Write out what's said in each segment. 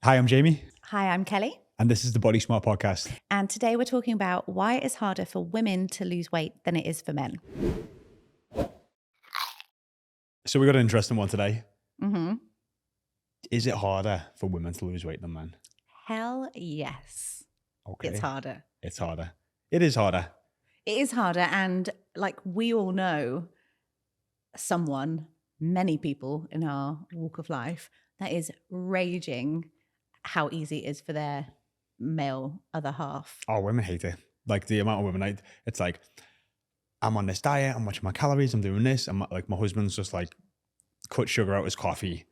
Hi, I'm Jaymie, Hi, I'm Kelly. and this is the BodySmartPodcast. And today we're talking about why it is harder for women to lose weight than it is for men. So we got an interesting one today. Mm-hmm. Is it harder for women to lose weight than men? Hell yes. Okay. It's harder. It's harder. It is harder. It is harder. And like we all know someone, many people in our walk of life that is raging how easy it is for their male other half. Oh, women hate it. Like the amount of women, it's like, I'm on this diet, I'm watching my calories, I'm doing this. And my husband's just like cut sugar out his coffee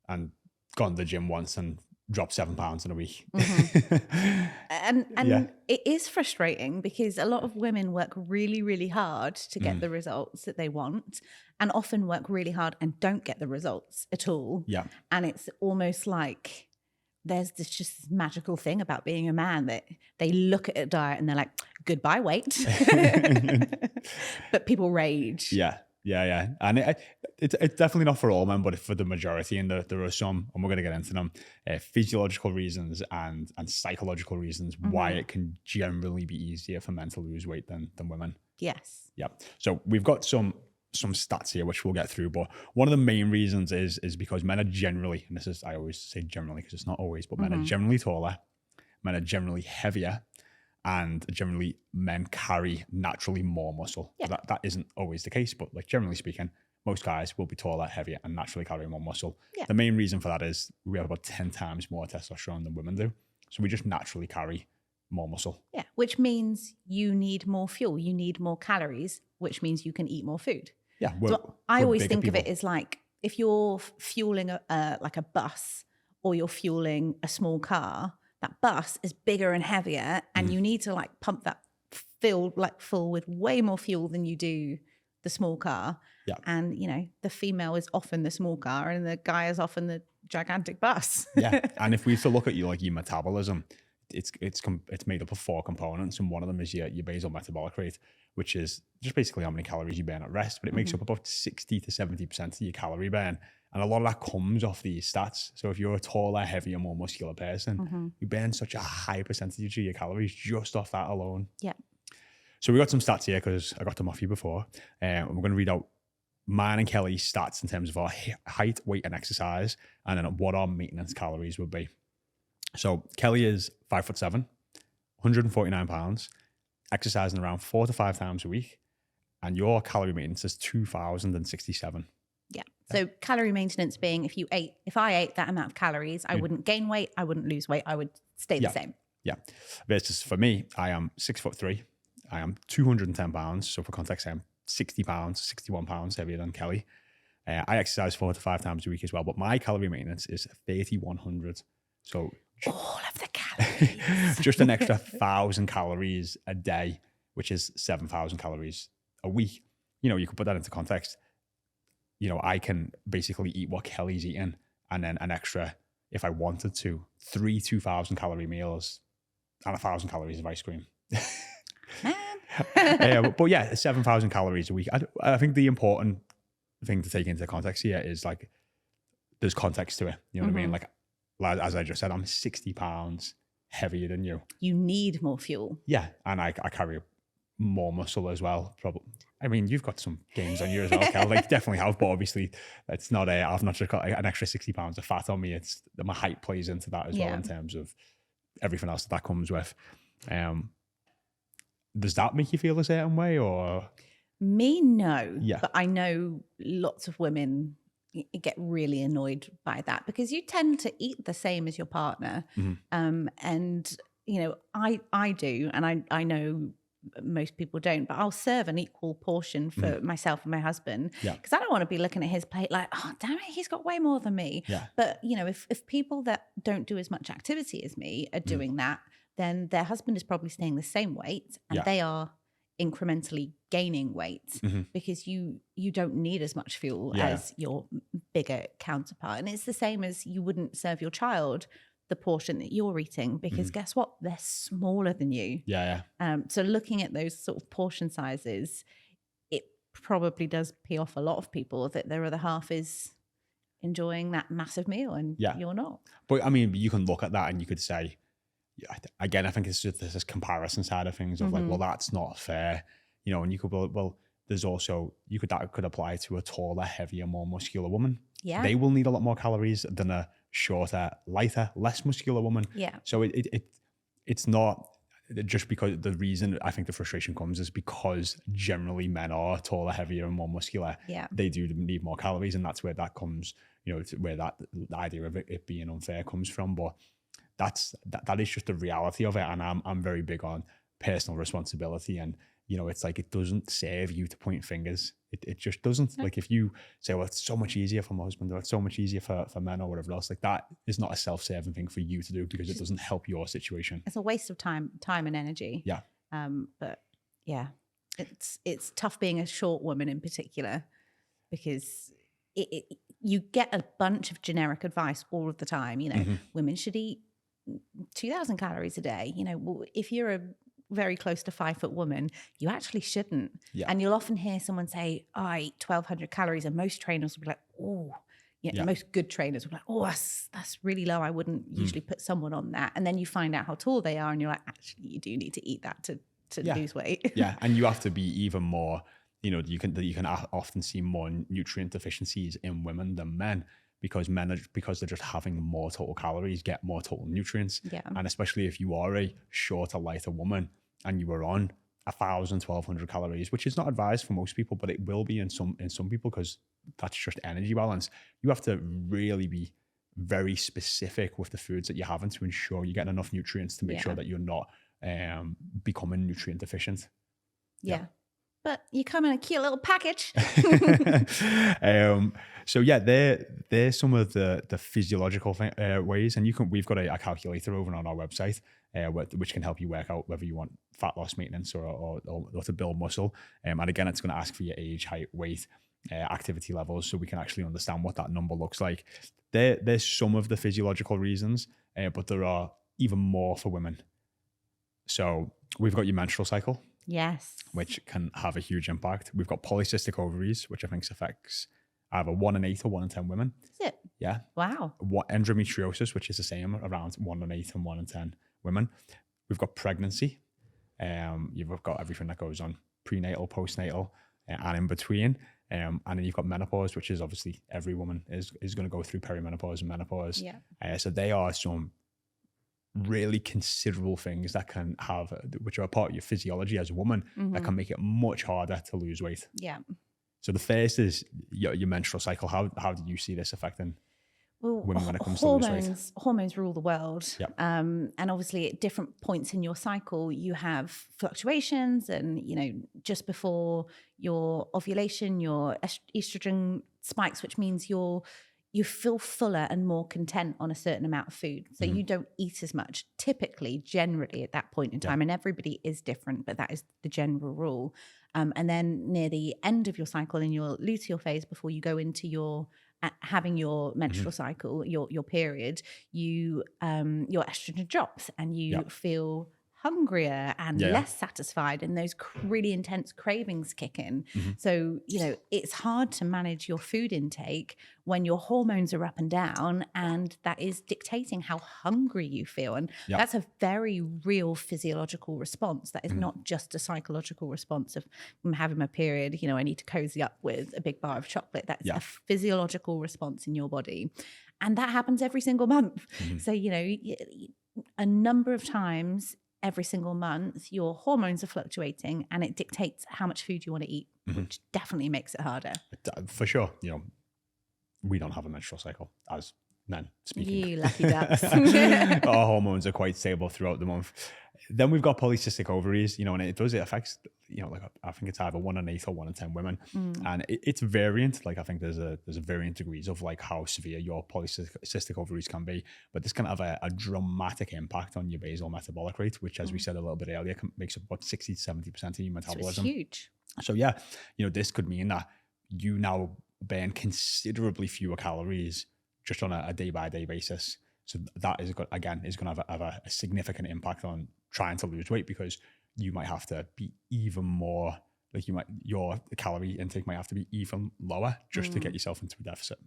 and gone to the gym once and dropped 7 pounds in a week. Mm-hmm. And Yeah. it is frustrating because a lot of women work really, really hard to get the results that they want and often work really hard and don't get the results at all. Yeah. And it's almost like there's this magical thing about being a man that they look at a diet and they're like, goodbye, weight. But people rage. Yeah. And it's definitely not for all men, but for the majority. And there are some, and we're going to get into them, physiological reasons and psychological reasons why it can generally be easier for men to lose weight than women. Yes. Yeah. So we've got some stats here, which we'll get through. But one of the main reasons is because men are generally, and this is, I always say generally because it's not always, but men are generally taller, men are generally heavier, and generally men carry naturally more muscle. Yeah. That isn't always the case, but like generally speaking, most guys will be taller, heavier, and naturally carry more muscle. Yeah. The main reason for that is we have about 10 times more testosterone than women do. So we just naturally carry more muscle. Yeah. Which means you need more fuel, you need more calories, which means you can eat more food. Yeah. So I always think of it as like if you're fueling like a bus or you're fueling a small car, that bus is bigger and heavier and you need to like pump that full with way more fuel than you do the small car. Yeah. And, you know, the female is often the small car and the guy is often the gigantic bus. Yeah. And if we to look at your metabolism, it's made up of 4 components, and one of them is your basal metabolic rate, which is just basically how many calories you burn at rest, but it makes up about 60 to 70% of your calorie burn. And a lot of that comes off these stats. So if you're a taller, heavier, more muscular person, you burn such a high percentage of your calories just off that alone. Yeah. So we got some stats here because I got them off you before. And we're going to read out mine and Kelly's stats in terms of our height, weight, and exercise, and then what our maintenance calories would be. So Kelly is 5'7", 149 pounds, exercising around 4 to 5 times a week, and your calorie maintenance is 2,067. Yeah. So calorie maintenance being if I ate that amount of calories, I wouldn't gain weight, I wouldn't lose weight, I would stay the same. Yeah. Versus for me, I am 6'3", I am 210 pounds. So for context, I am 60 pounds, 61 pounds heavier than Kelly. I exercise 4 to 5 times a week as well, but my calorie maintenance is 3,100. So all of the calories. just an extra 1,000 calories a day, which is 7,000 calories a week. You know, you could put that into context. You know, I can basically eat what Kelly's eating and then an extra, if I wanted to, 3 2,000 calorie meals and 1,000 calories of ice cream. But yeah, 7,000 calories a week. I think the important thing to take into context here is like, there's context to it. You know what I mean? Like, as I just said, I'm 60 pounds heavier than you. You need more fuel. Yeah. And I carry more muscle as well. Probably. I mean, you've got some gains on you as well, Kel. Like, definitely have, but obviously it's not I've not just got an extra 60 pounds of fat on me. It's my height plays into that as well in terms of everything else that comes with. Does that make you feel a certain way or? Me, no. Yeah. But I know lots of women get really annoyed by that because you tend to eat the same as your partner. And, you know, I do, and I know most people don't, but I'll serve an equal portion for myself and my husband because I don't want to be looking at his plate like, oh, damn it, he's got way more than me. Yeah. But, you know, if people that don't do as much activity as me are doing that, then their husband is probably staying the same weight and they are incrementally gaining weight because you don't need as much fuel as your bigger counterpart. And it's the same as you wouldn't serve your child the portion that you're eating because guess what? They're smaller than you. So looking at those sort of portion sizes, it probably does pee off a lot of people that their other half is enjoying that massive meal and you're not. But I mean, you can look at that and you could say, again, I think it's just this comparison side of things of like, well, that's not fair, you know, and you could, well, there's also, that could apply to a taller, heavier, more muscular woman. Yeah. They will need a lot more calories than a shorter, lighter, less muscular woman. Yeah. So it's not just because the reason I think the frustration comes is because generally men are taller, heavier, and more muscular. Yeah. They do need more calories, and that's where that comes, you know, where the idea of it being unfair comes from. But that is just the reality of it. And I'm very big on personal responsibility, and you know, it's like, it doesn't serve you to point fingers. It just doesn't. Like, if you say, well, it's so much easier for my husband, or it's so much easier for men, or whatever else, like, that is not a self-serving thing for you to do, because it doesn't help your situation. It's a waste of time and energy. Yeah. But yeah, it's tough being a short woman in particular, because you get a bunch of generic advice all of the time. You know, women should eat 2,000 calories a day. You know, well, if you're a very close to 5 foot woman, you actually shouldn't. Yeah. And you'll often hear someone say, oh, I eat 1,200 calories, and most trainers will be like, oh, most good trainers will be like, oh, that's really low. I wouldn't usually put someone on that. And then you find out how tall they are, and you're like, actually, you do need to eat that to lose weight. Yeah, and you have to be even more, you know, you can often see more nutrient deficiencies in women than men, because men because they're just having more total calories, get more total nutrients. Yeah. And especially if you are a shorter, lighter woman and you are on 1,000, 1,200 calories, which is not advised for most people, but it will be in some people, because that's just energy balance. You have to really be very specific with the foods that you're having to ensure you're getting enough nutrients to make sure that you're not becoming nutrient deficient. Yeah. But you come in a cute little package. So yeah, they're some of the physiological ways, and we've got a calculator over on our website, which can help you work out whether you want fat loss, maintenance, or to build muscle. And again, it's going to ask for your age, height, weight, activity levels, so we can actually understand what that number looks like. There's some of the physiological reasons, but there are even more for women. So we've got your menstrual cycle. Yes. Which can have a huge impact. We've got polycystic ovaries, which I think affects either 1 in 8 or 1 in 10 women. Is it? Yeah. Wow. Endometriosis, which is the same, around 1 in 8 and 1 in 10 women. We've got pregnancy. You've got everything that goes on prenatal, postnatal, and in between. And then you've got menopause, which is obviously every woman is going to go through perimenopause and menopause. Yeah. So they are some really considerable things that can have, which are a part of your physiology as a woman, that can make it much harder to lose weight. Yeah. So the first is your menstrual cycle. How do you see this affecting women when it comes to lose weight? Hormones rule the world. Yep. And obviously at different points in your cycle, you have fluctuations, and, you know, just before your ovulation, your estrogen spikes, which means you feel fuller and more content on a certain amount of food. So you don't eat as much, typically, generally at that point in time. And everybody is different, but that is the general rule. And then near the end of your cycle, in your luteal phase, before you go into your having your menstrual cycle, your period, your estrogen drops, and you feel hungrier and less satisfied, and those really intense cravings kick in. So, you know, it's hard to manage your food intake when your hormones are up and down, and that is dictating how hungry you feel. And that's a very real physiological response. That is not just a psychological response of, I'm having my period, you know, I need to cozy up with a big bar of chocolate. That's a physiological response in your body. And that happens every single month. So, you know, a number of times every single month, your hormones are fluctuating, and it dictates how much food you want to eat, which definitely makes it harder. For sure. You know, we don't have a menstrual cycle as men, speaking. You lucky ducks. Our hormones are quite stable throughout the month. Then we've got polycystic ovaries, you know, and it affects, you know, like I think it's either 1 in 8 or 1 in 10 women. And it's variant. Like, I think there's a variant degrees of like how severe your polycystic ovaries can be, but this can have a dramatic impact on your basal metabolic rate, which, as we said a little bit earlier, makes up about 60 to 70% of your metabolism. So it's huge. So yeah, you know, this could mean that you now burn considerably fewer calories just on a day-by-day basis. So that is, again, is going to have a significant impact on trying to lose weight, because you might have to be even more, like, your calorie intake might have to be even lower just to get yourself into a deficit.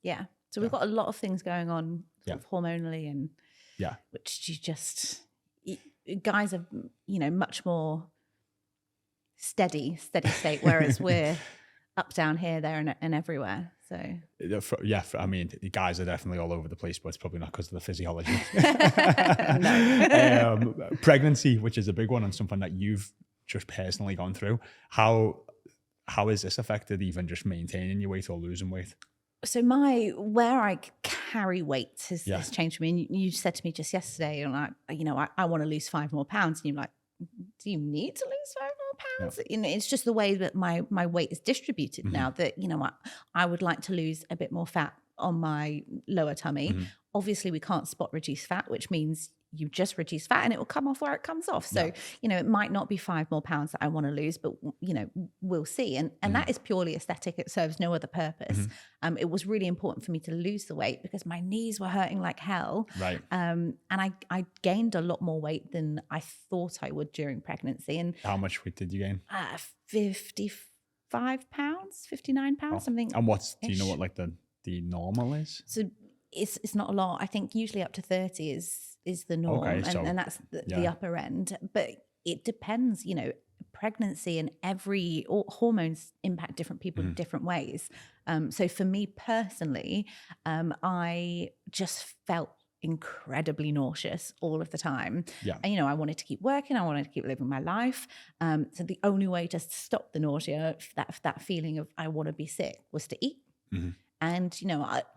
Yeah. So we've got a lot of things going on sort of hormonally, and which you just, guys are, much more steady state, whereas we're up, down, here, there, and everywhere. So I mean, the guys are definitely all over the place, but it's probably not because of the physiology. Pregnancy, which is a big one and something that you've just personally gone through. How has this affected even just maintaining your weight or losing weight? So where I carry weight has changed for me. And you said to me just yesterday, I want to lose 5 more pounds. And you're like, do you need to lose 5 more pounds? Yeah. It's just the way that my weight is distributed now that, I would like to lose a bit more fat on my lower tummy. Obviously we can't spot reduce fat, which means you just reduce fat and it will come off where it comes off. So, it might not be 5 more pounds that I want to lose, but, we'll see. And that is purely aesthetic. It serves no other purpose. It was really important for me to lose the weight because my knees were hurting like hell. Right. And I gained a lot more weight than I thought I would during pregnancy. And how much weight did you gain? 55 pounds, 59 pounds, something. And do you know what like the normal is? So it's not a lot. I think usually up to 30 is the norm, and that's the upper end. But it depends, pregnancy and hormones impact different people in different ways. So for me personally, I just felt incredibly nauseous all of the time. And, I wanted to keep working. I wanted to keep living my life. So the only way to stop the nausea, that feeling of I want to be sick, was to eat. And,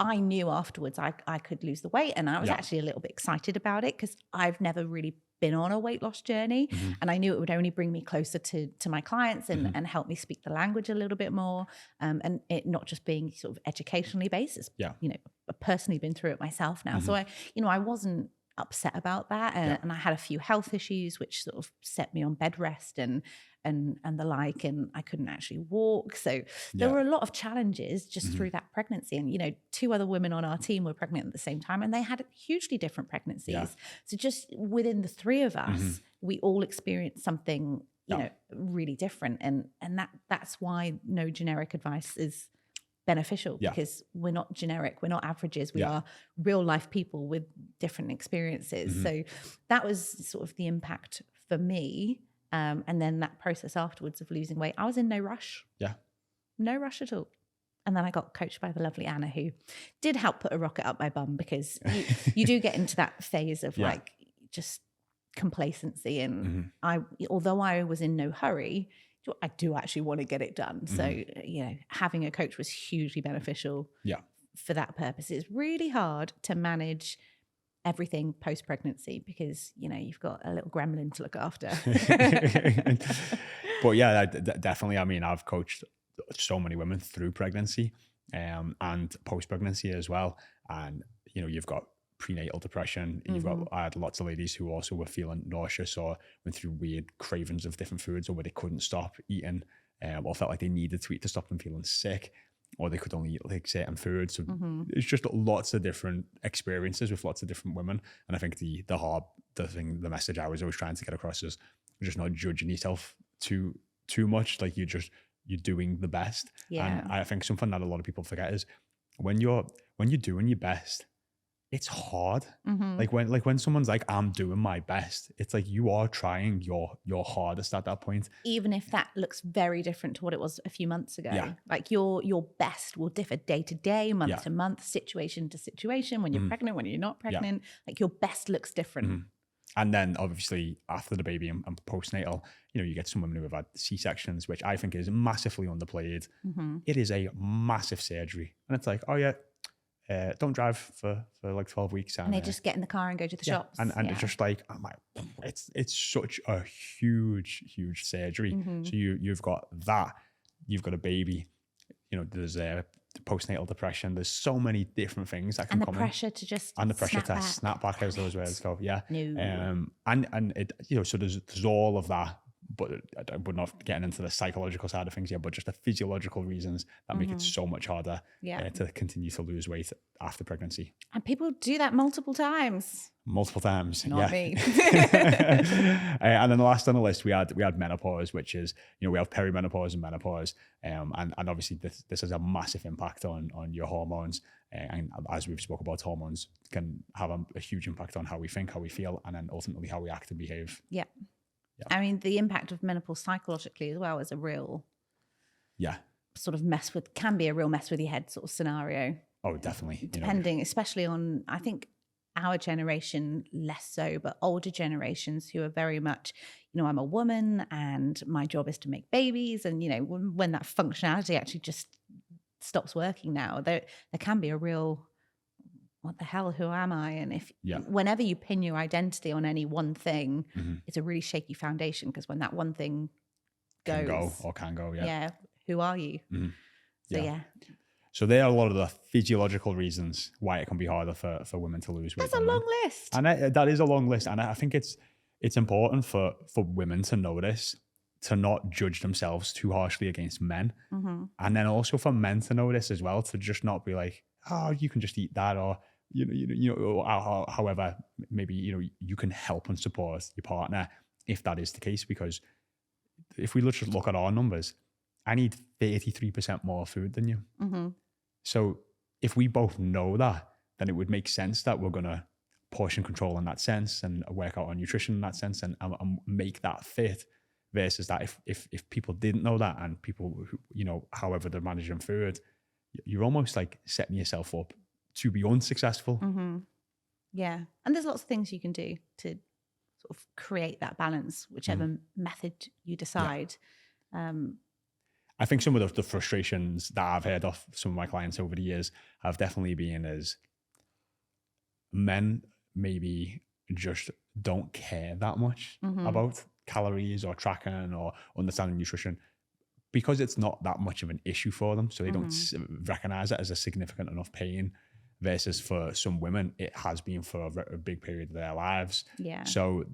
I knew afterwards I could lose the weight, and I was actually a little bit excited about it because I've never really been on a weight loss journey. And I knew it would only bring me closer to my clients and help me speak the language a little bit more. And it not just being sort of educationally based. It's, I've personally been through it myself now. So I wasn't upset about that. And I had a few health issues, which sort of set me on bed rest and the like, and I couldn't actually walk. So there were a lot of challenges just through that pregnancy. And, 2 other women on our team were pregnant at the same time, and they had hugely different pregnancies. So just within the 3 of us, we all experienced something, really different. And that's why no generic advice is beneficial, because we're not generic, we're not averages, we are real life people with different experiences. So that was sort of the impact for me. And then that process afterwards of losing weight, I was in no rush. No rush at all. And then I got coached by the lovely Anna, who did help put a rocket up my bum, because you do get into that phase of like just complacency. And although I was in no hurry, I do actually want to get it done. So, having a coach was hugely beneficial for that purpose. It's really hard to manage everything post-pregnancy because, you've got a little gremlin to look after. But definitely. I mean, I've coached so many women through pregnancy and post-pregnancy as well. And, you've got prenatal depression. I had lots of ladies who also were feeling nauseous or went through weird cravings of different foods, or where they couldn't stop eating, or felt like they needed to eat to stop them feeling sick, or they could only eat like certain foods. So it's just lots of different experiences with lots of different women. And I think the the message I was always trying to get across is just not judging yourself too much. Like you're doing the best. And I think something that a lot of people forget is when you're doing your best, it's hard. Like when someone's like, I'm doing my best, it's like you are trying your hardest at that point. Even if that looks very different to what it was a few months ago. Like your best will differ day to day, month to month, situation to situation, when you're pregnant, when you're not pregnant. Like your best looks different. And then obviously after the baby and postnatal, you get some women who have had Csections, which I think is massively underplayed. It is a massive surgery. And it's like, oh yeah, don't drive for like 12 weeks. And they just get in the car and go to the shops. And it's just like, it's such a huge surgery. So you've got that, you've got a baby, there's postnatal depression. There's so many different things that can come in. And the pressure to snap back, as those words go. No. And it, so there's all of that but we're not getting into the psychological side of things here, but just the physiological reasons that make it so much harder to continue to lose weight after pregnancy. And people do that multiple times. Not me. And then the last on the list, we had menopause, which is, we have perimenopause and menopause. And obviously this has a massive impact on your hormones. And as we've spoke about, hormones can have a huge impact on how we think, how we feel, and then ultimately how we act and behave. Yeah. I mean, the impact of menopause psychologically as well is a real sort of can be a real mess with your head sort of scenario. Oh, definitely. Depending, especially on, I think, our generation less so, but older generations who are very much, I'm a woman and my job is to make babies. And, when that functionality actually just stops working now, there can be a real, what the hell, who am I? And whenever you pin your identity on any one thing, it's a really shaky foundation, because when that one thing can go. Yeah. Who are you? So there are a lot of the physiological reasons why it can be harder for women to lose weight. That's a long list. And that is a long list. And I think it's important for women to know this, to not judge themselves too harshly against men. And then also for men to know this as well, to just not be like, oh, you can just eat that, or, or however, maybe, you can help and support your partner if that is the case. Because if we just look at our numbers, I need 33% more food than you. So if we both know that, then it would make sense that we're going to portion control in that sense and work out on nutrition in that sense and make that fit, versus that if people didn't know that, and people who, however they're managing food, you're almost like setting yourself up to be unsuccessful. Yeah. And there's lots of things you can do to sort of create that balance, whichever method you decide. I think some of the frustrations that I've heard of some of my clients over the years have definitely been as men maybe just don't care that much about calories or tracking or understanding nutrition, because it's not that much of an issue for them. So they don't recognize it as a significant enough pain, versus for some women, it has been for a big period of their lives. Yeah. So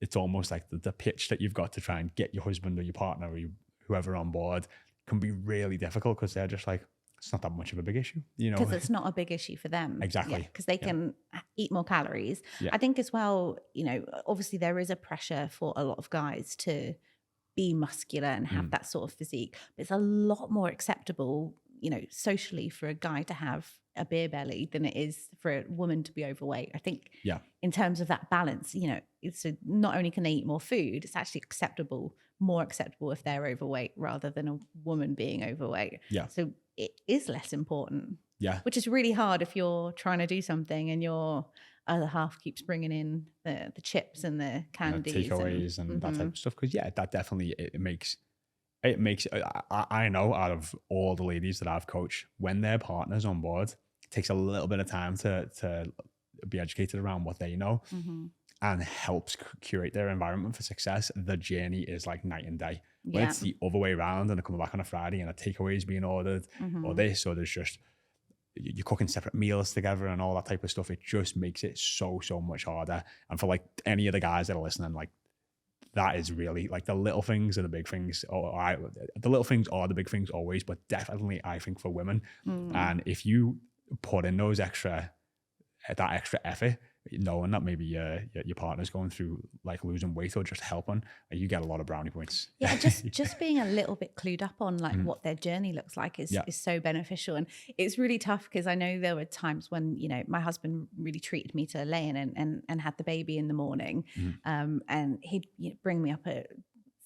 it's almost like the pitch that you've got to try and get your husband or your partner or whoever on board can be really difficult, because they're just like, it's not that much of a big issue, because it's not a big issue for them. Exactly. Because they can eat more calories. I think as well, obviously there is a pressure for a lot of guys to be muscular and have that sort of physique, but it's a lot more acceptable, socially, for a guy to have a beer belly than it is for a woman to be overweight. I think in terms of that balance, it's not only can they eat more food, it's actually more acceptable if they're overweight rather than a woman being overweight. So it is less important. Which is really hard if you're trying to do something and your other half keeps bringing in the chips and the candies, takeaways and that type of stuff. Because that definitely it makes. I know out of all the ladies that I've coached, when their partner's on board, it takes a little bit of time to be educated around what they know. And helps curate their environment for success. The journey is like night and day. When it's the other way around and they're coming back on a Friday and a takeaway is being ordered or this, or there's just, you're cooking separate meals together and all that type of stuff, it just makes it so much harder. And for like any of the guys that are listening, like, that is really like the little things are the big things, the little things are the big things always, but definitely I think for women. And if you put in that extra effort, knowing that maybe your partner's going through like losing weight or just helping, you get a lot of brownie points. Just being a little bit clued up on like what their journey looks like is so beneficial. And it's really tough, because I know there were times when my husband really treated me to lay in and had the baby in the morning, and he'd bring me up a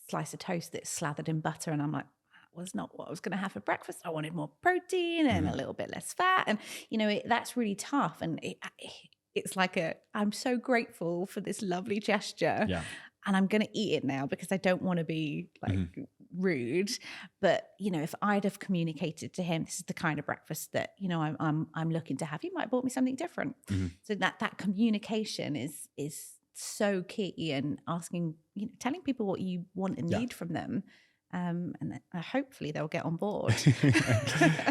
slice of toast that's slathered in butter, and I'm like, was not what I was going to have for breakfast. I wanted more protein and a little bit less fat, and that's really tough. And it's like I'm so grateful for this lovely gesture, and I'm going to eat it now because I don't want to be like rude. But if I'd have communicated to him, this is the kind of breakfast that I'm looking to have, he might have bought me something different. So that communication is so key, and asking, telling people what you want and need from them. And hopefully they'll get on board.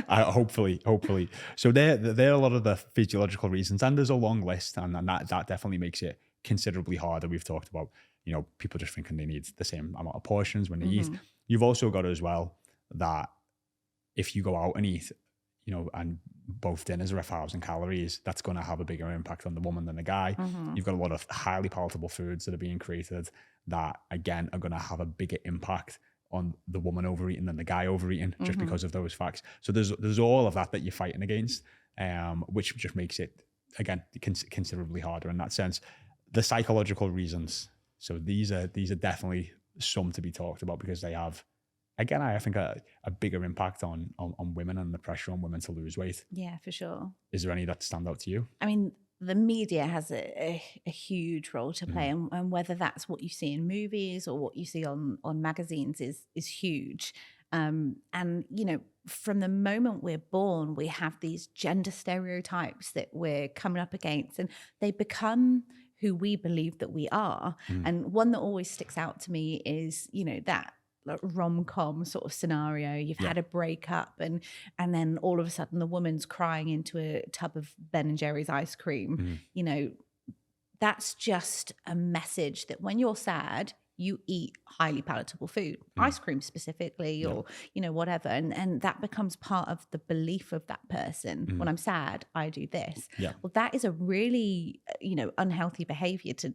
Hopefully. So there are a lot of the physiological reasons, and there's a long list, and that definitely makes it considerably harder. We've talked about people just thinking they need the same amount of portions when they eat. You've also got as well that if you go out and eat, and both dinners are 1,000 calories, that's going to have a bigger impact on the woman than the guy. You've got a lot of highly palatable foods that are being created that, again, are going to have a bigger impact on the woman overeating than the guy overeating, just because of those facts. So there's all of that you're fighting against, which just makes it, again, considerably harder in that sense. The psychological reasons. So these are definitely some to be talked about, because they have, again, I think a bigger impact on women and the pressure on women to lose weight. Yeah, for sure. Is there any that stand out to you? I mean, the media has a huge role to play, and whether that's what you see in movies or what you see on magazines is huge. And, from the moment we're born, we have these gender stereotypes that we're coming up against, and they become who we believe that we are. And one that always sticks out to me is, that rom-com sort of scenario. You've had a breakup, and then all of a sudden the woman's crying into a tub of Ben & Jerry's ice cream. That's just a message that when you're sad, you eat highly palatable food, ice cream specifically, or whatever, and that becomes part of the belief of that person. When I'm sad, I do this. Well, that is a really unhealthy behavior to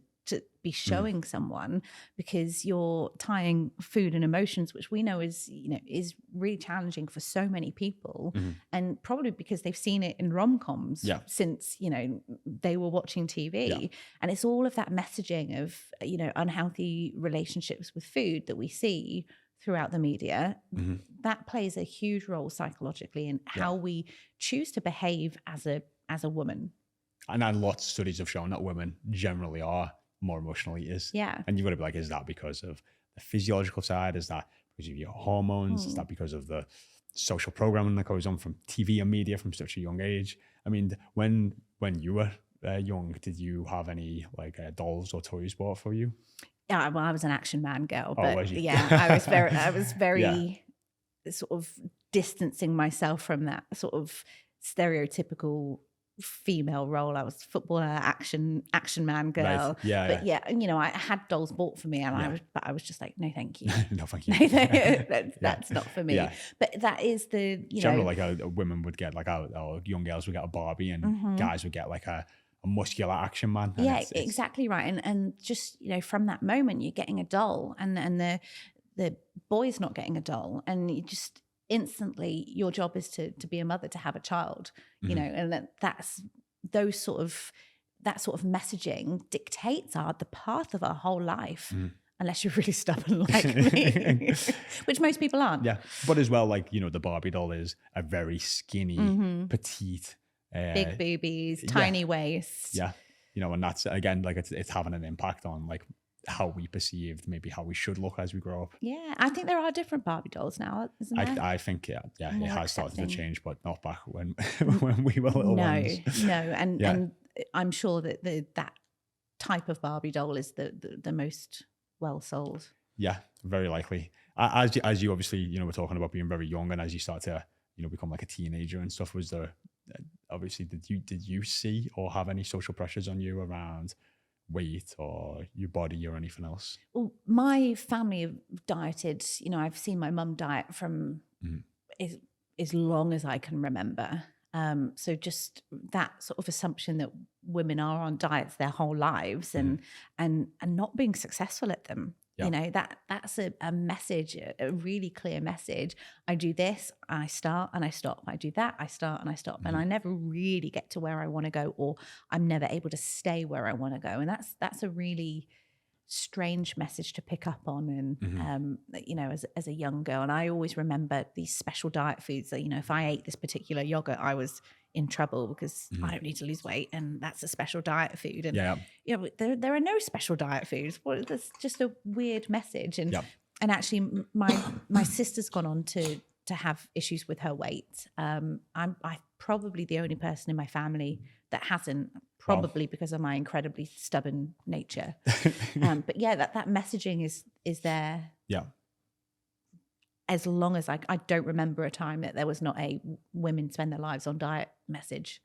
be showing someone, because you're tying food and emotions, which we know is really challenging for so many people, and probably because they've seen it in rom-coms since they were watching TV, and it's all of that messaging of unhealthy relationships with food that we see throughout the media. That plays a huge role psychologically in how we choose to behave as a woman. And lots of studies have shown that women generally are more emotional eaters. And you've got to be like, is that because of the physiological side? Is that because of your hormones? Is that because of the social programming that goes on from TV and media from such a young age? I mean, when you were young, did you have any dolls or toys bought for you? Yeah, well, I was an Action Man girl, but was you? I was very sort of distancing myself from that sort of stereotypical female role. I was footballer, action man girl. Right. But I had dolls bought for me, and I was just like, no, thank you. No, thank you. That's not for me. But that is the generally women would get our young girls would get a Barbie, and guys would get a muscular Action Man. It's exactly right. And just from that moment, you're getting a doll, and the boy's not getting a doll, and you just instantly your job is to be a mother, to have a child, and that's that sort of messaging dictates the path of our whole life, unless you're really stubborn like me, which most people aren't. But as well, the Barbie doll is a very skinny, petite, big boobies, tiny waist. And that's, again, it's having an impact on how we perceived maybe how we should look as we grow up. I think there are different Barbie dolls now, isn't there? I think it has started to change, but not back when we were little ones. And I'm sure that that type of Barbie doll is the most well sold. Very likely. As you obviously were talking about being very young, and as you start to become a teenager and stuff, was there obviously did you see or have any social pressures on you around weight or your body or anything else? Well, my family have dieted. I've seen my mum diet from as long as I can remember. So just that sort of assumption that women are on diets their whole lives and not being successful at them. That's a message, a really clear message. I do this, I start and I stop. I do that, I start and I stop. And I never really get to where I want to go, or I'm never able to stay where I want to go. And that's a really strange message to pick up on. And, as a young girl, and I always remember these special diet foods that, if I ate this particular yogurt, I was in trouble because I don't need to lose weight, and that's a special diet food. And there are no special diet foods. Well, that's just a weird message. And actually, my sister's gone on to have issues with her weight. I'm probably the only person in my family that hasn't, probably because of my incredibly stubborn nature. But that messaging is there. As long as I don't remember a time that there was not a women spend their lives on diet message.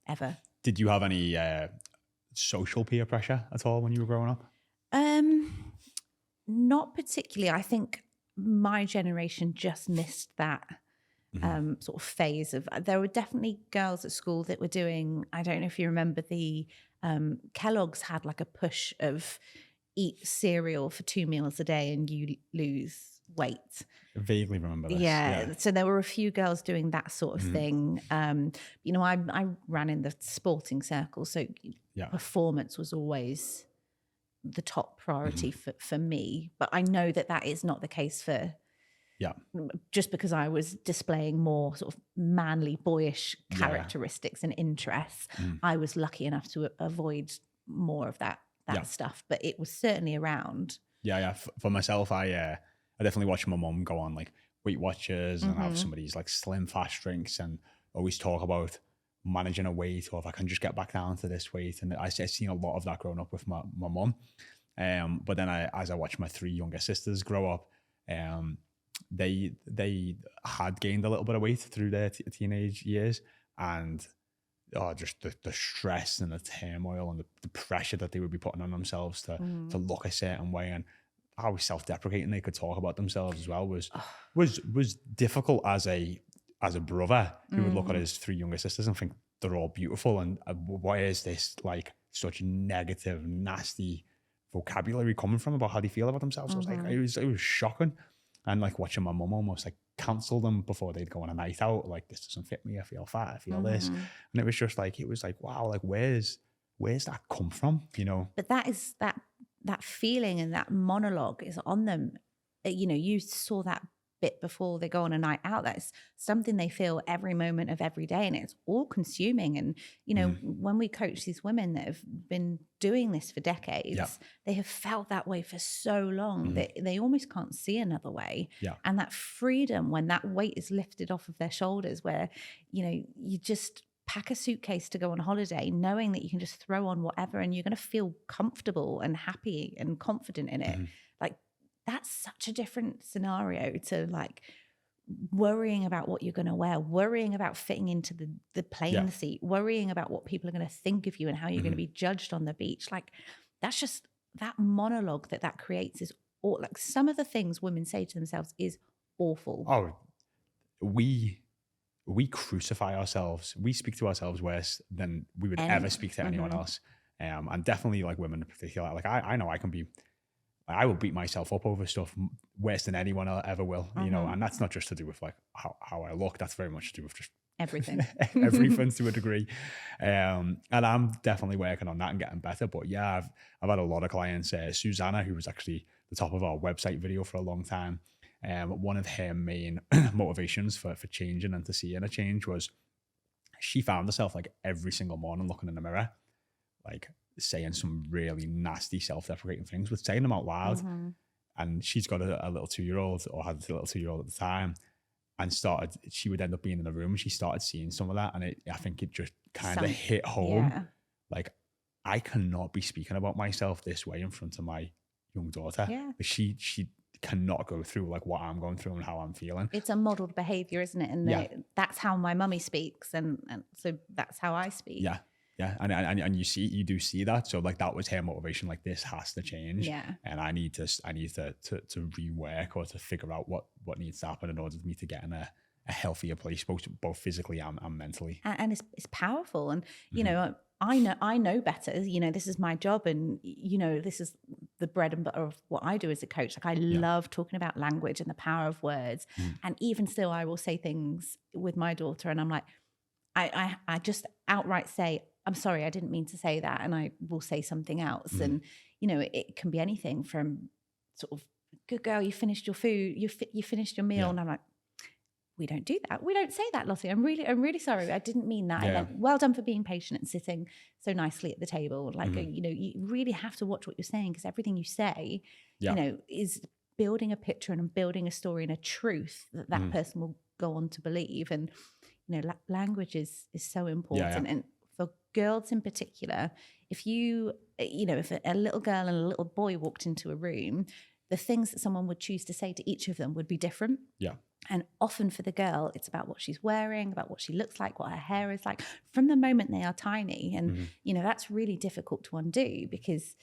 Ever. Did you have any social peer pressure at all when you were growing up? Not particularly. I think my generation just missed that sort of phase of, there were definitely girls at school that were doing, I don't know if you remember the Kellogg's had like a push of eat cereal for 2 meals a day and you lose weight. I vaguely remember this. Yeah. So there were a few girls doing that sort of thing. You know, I ran in the sporting circle, so performance was always the top priority for me. But I know that that is not the case for, just because I was displaying more sort of manly, boyish characteristics and interests, I was lucky enough to avoid more of that stuff. But it was certainly around. For myself, I definitely watched my mum go on like Weight Watchers and have some of these like slim fast drinks and always talk about managing a weight, or if I can just get back down to this weight. And I've seen a lot of that growing up with my mum. But then as I watched my 3 younger sisters grow up, they had gained a little bit of weight through their teenage years, and just the stress and the turmoil and the pressure that they would be putting on themselves to look a certain way, and how self-deprecating they could talk about themselves as well was difficult as a brother who would look at his 3 younger sisters and think they're all beautiful, and why is this like such negative, nasty vocabulary coming from about how they feel about themselves? I was like, it was shocking. And like watching my mum almost like counsel them before they'd go on a night out, like, this doesn't fit me, I feel fat, I feel this. And it was just like, wow, like where's that come from, you know? But that is that feeling and that monologue is on them. You know, you saw that bit before they go on a night out. That's something they feel every moment of every day, and it's all consuming. And you know, when we coach these women that have been doing this for decades, they have felt that way for so long that they almost can't see another way. And that freedom when that weight is lifted off of their shoulders, where you know, you just pack a suitcase to go on holiday knowing that you can just throw on whatever and you're going to feel comfortable and happy and confident in it. Like, that's such a different scenario to like worrying about what you're going to wear, worrying about fitting into the plane seat, worrying about what people are going to think of you and how you're going to be judged on the beach. Like, that's just, that monologue that creates is all, like, some of the things women say to themselves is awful. Oh, we crucify ourselves. We speak to ourselves worse than we would ever speak to anyone else. And definitely like women in particular. Like I know I will beat myself up over stuff worse than anyone ever will, you know, and that's not just to do with like how I look. That's very much to do with just everything, everything to a degree. And I'm definitely working on that and getting better. But yeah, I've had a lot of clients. Susanna, who was actually the top of our website video for a long time, one of her main motivations for changing and to seeing a change was she found herself like every single morning looking in the mirror, like saying some really nasty self-deprecating things, but saying them out loud. And she's got a little 2-year-old, or had a little 2-year-old at the time, and she would end up being in the room and she started seeing some of that, and I think it just kind of hit home. Like, I cannot be speaking about myself this way in front of my young daughter. She cannot go through like what I'm going through and how I'm feeling. It's a modeled behavior, isn't it? And that's how my mummy speaks, and so that's how I speak. And you do see that. So like, that was her motivation. Like, this has to change. And I need to rework or to figure out what needs to happen in order for me to get in a healthier place, both physically and mentally. And it's powerful. And you know, I know better. You know, this is my job, and you know, this is the bread and butter of what I do as a coach. Like, I love talking about language and the power of words. And even still, I will say things with my daughter, and I'm like, I just outright say, I'm sorry, I didn't mean to say that, and I will say something else. And you know, it can be anything from sort of, good girl, you finished your food, you finished your meal, and I'm like, we don't do that. We don't say that, Lottie. I'm really sorry. I didn't mean that. Like, well done for being patient and sitting so nicely at the table. Like, you know, you really have to watch what you're saying, because everything you say, you know, is building a picture and building a story and a truth that person will go on to believe. And you know, language is so important. And for girls in particular, if if a little girl and a little boy walked into a room, the things that someone would choose to say to each of them would be different. And often for the girl, it's about what she's wearing, about what she looks like, what her hair is like, from the moment they are tiny. And, you know, that's really difficult to undo, because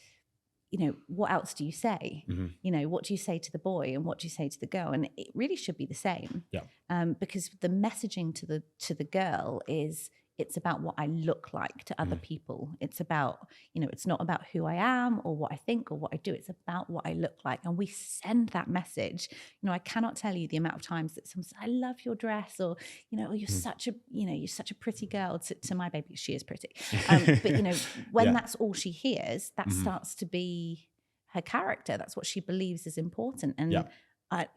what else do you say? What do you say to the boy and what do you say to the girl? And it really should be the same. Because the messaging to the girl is, it's about what I look like to other people. It's about, it's not about who I am or what I think or what I do. It's about what I look like. And we send that message. I cannot tell you the amount of times that someone says, I love your dress, or, you're such a pretty girl to my baby. She is pretty. But, when that's all she hears, that starts to be her character. That's what she believes is important. And I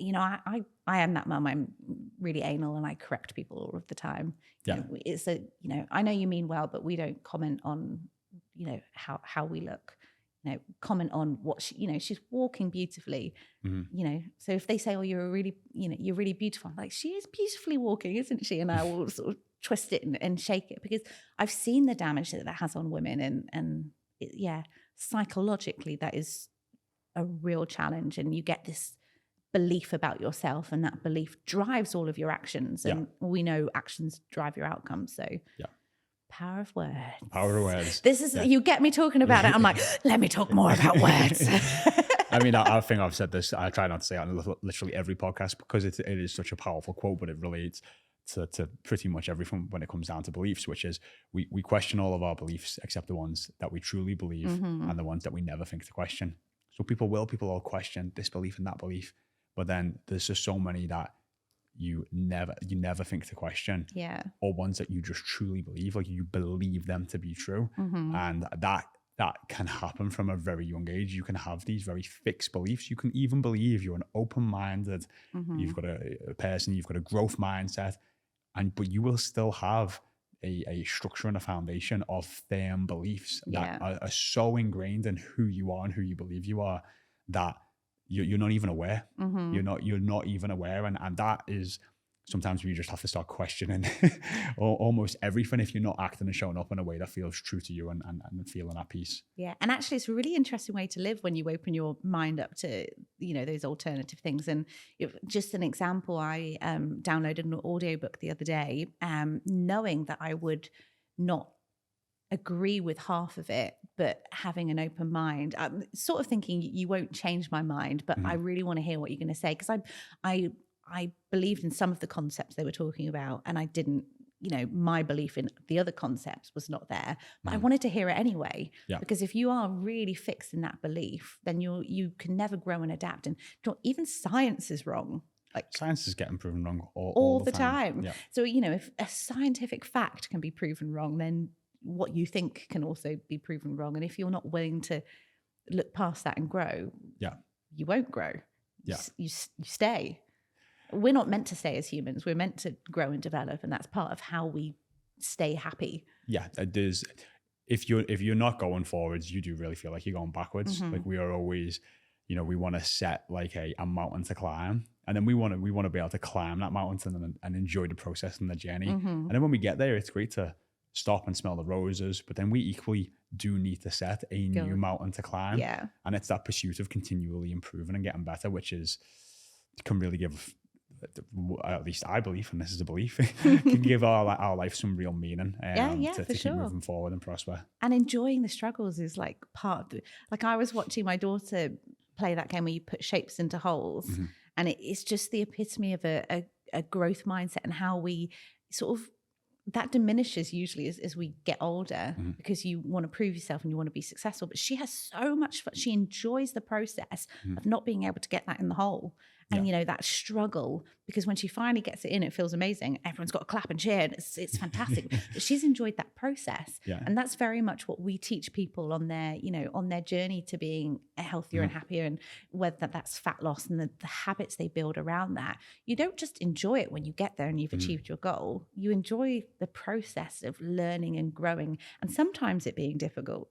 am that mum. I'm really anal and I correct people all of the time. It's I know you mean well, but we don't comment on, how we look. Comment on what she's walking beautifully. So if they say, "Oh, you're really beautiful," I'm like, she is beautifully walking, isn't she? And I will sort of twist it and shake it, because I've seen the damage that has on women, and psychologically that is a real challenge, and you get this belief about yourself, and that belief drives all of your actions, and we know actions drive your outcomes. So power of words. This is you get me talking about it, I'm like, let me talk more about words. I mean, I think I've said this, I try not to say it on literally every podcast, because it is such a powerful quote, but it relates to pretty much everything when it comes down to beliefs, which is we question all of our beliefs except the ones that we truly believe, and the ones that we never think to question. So people all question this belief and that belief, but then there's just so many that you never think to question, or ones that you just truly believe, like you believe them to be true. And that can happen from a very young age. You can have these very fixed beliefs. You can even believe you're an open-minded, you've got a person, you've got a growth mindset, but you will still have a structure and a foundation of firm beliefs that are so ingrained in who you are and who you believe you are, that you're not even aware. You're not even aware, and that is sometimes we just have to start questioning almost everything if you're not acting and showing up in a way that feels true to you and feeling at peace. Yeah, and actually it's a really interesting way to live when you open your mind up to those alternative things. And just an example, I downloaded an audiobook the other day, knowing that I would not agree with half of it, but having an open mind. I'm sort of thinking you won't change my mind, but I really want to hear what you're going to say, because I believed in some of the concepts they were talking about, and I didn't, my belief in the other concepts was not there, but I wanted to hear it anyway, because if you are really fixed in that belief, then you can never grow and adapt. And even science is wrong. Like science is getting proven wrong all the time. So, if a scientific fact can be proven wrong, then what you think can also be proven wrong. And if you're not willing to look past that and grow, you won't grow. You stay. We're not meant to stay as humans. We're meant to grow and develop, and that's part of how we stay happy. There's if you're not going forwards, you do really feel like you're going backwards. Like we are always, we want to set like a mountain to climb, and then we want to be able to climb that mountain and enjoy the process and the journey. And then when we get there, it's great to stop and smell the roses, but then we equally do need to set a new mountain to climb. And it's that pursuit of continually improving and getting better, which can really give, at least I believe, and this is a belief, can give our life some real meaning to keep moving forward and prosper. And enjoying the struggles is like part of like I was watching my daughter play that game where you put shapes into holes, and it's just the epitome of a growth mindset, and how we sort of that diminishes usually as we get older, because you want to prove yourself and you want to be successful. But she has so much fun. She enjoys the process of not being able to get that in the hole. And, that struggle, because when she finally gets it in, it feels amazing. Everyone's got to clap and cheer. And it's fantastic. But she's enjoyed that process. And that's very much what we teach people on their journey to being healthier and happier. And whether that's fat loss and the habits they build around that. You don't just enjoy it when you get there and you've achieved your goal. You enjoy the process of learning and growing, and sometimes it being difficult.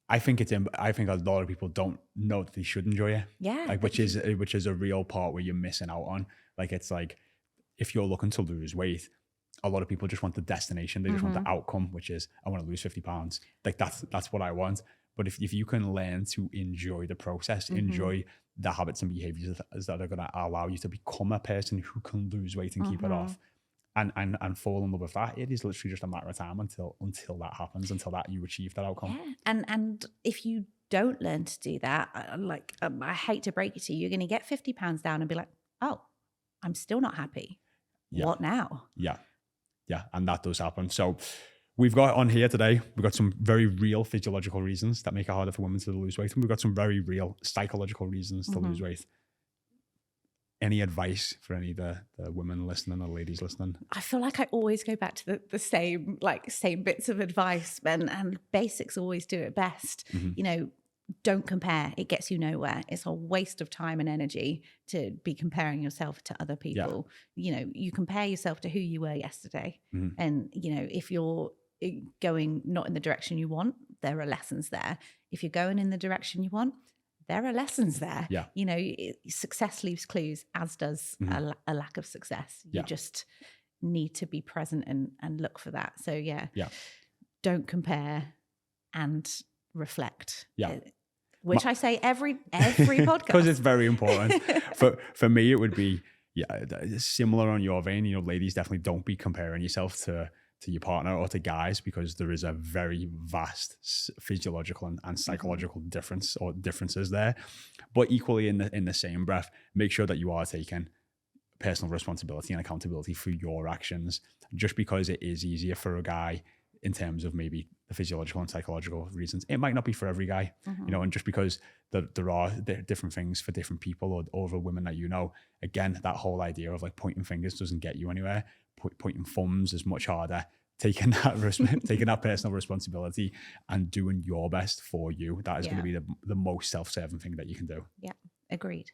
I think a lot of people don't know that they should enjoy it. Which is a real part where you're missing out on. Like, it's like, if you're looking to lose weight, a lot of people just want the destination. They just want the outcome, which is, I want to lose 50 pounds. Like that's what I want. But if you can learn to enjoy the process, enjoy the habits and behaviors that are going to allow you to become a person who can lose weight and keep it off, and fall in love with that, it is literally just a matter of time until that happens, until that you achieve that outcome. And if you don't learn to do that, I hate to break it to you, you're going to get 50 pounds down and be like, oh, I'm still not happy. Yeah. What now? Yeah. Yeah. And that does happen. So we've got on here today, we've got some very real physiological reasons that make it harder for women to lose weight. And we've got some very real psychological reasons to lose weight. Any advice for any of the women listening or ladies listening? I feel like I always go back to the same bits of advice, and basics always do it best. You know, don't compare. It gets you nowhere. It's a waste of time and energy to be comparing yourself to other people. You know, you compare yourself to who you were yesterday. And, you know, if you're going not in the direction you want, there are lessons there. If you're going in the direction you want, there are lessons there. You know, success leaves clues, as does a lack of success. You just need to be present and look for that. So don't compare and reflect. Which I say every podcast. Because it's very important. For me, it would be similar on your vein. You know, ladies, definitely don't be comparing yourself to your partner or to guys, because there is a very vast physiological and psychological differences there. But equally in the same breath, make sure that you are taking personal responsibility and accountability for your actions. Just because it is easier for a guy in terms of maybe the physiological and psychological reasons, it might not be for every guy, you know, and just because there are different things for different people or over women that, you know, again, that whole idea of like pointing fingers doesn't get you anywhere. Pointing thumbs is much harder. Taking that personal responsibility and doing your best for you, that is going to be the most self-serving thing that you can do. Yeah, agreed.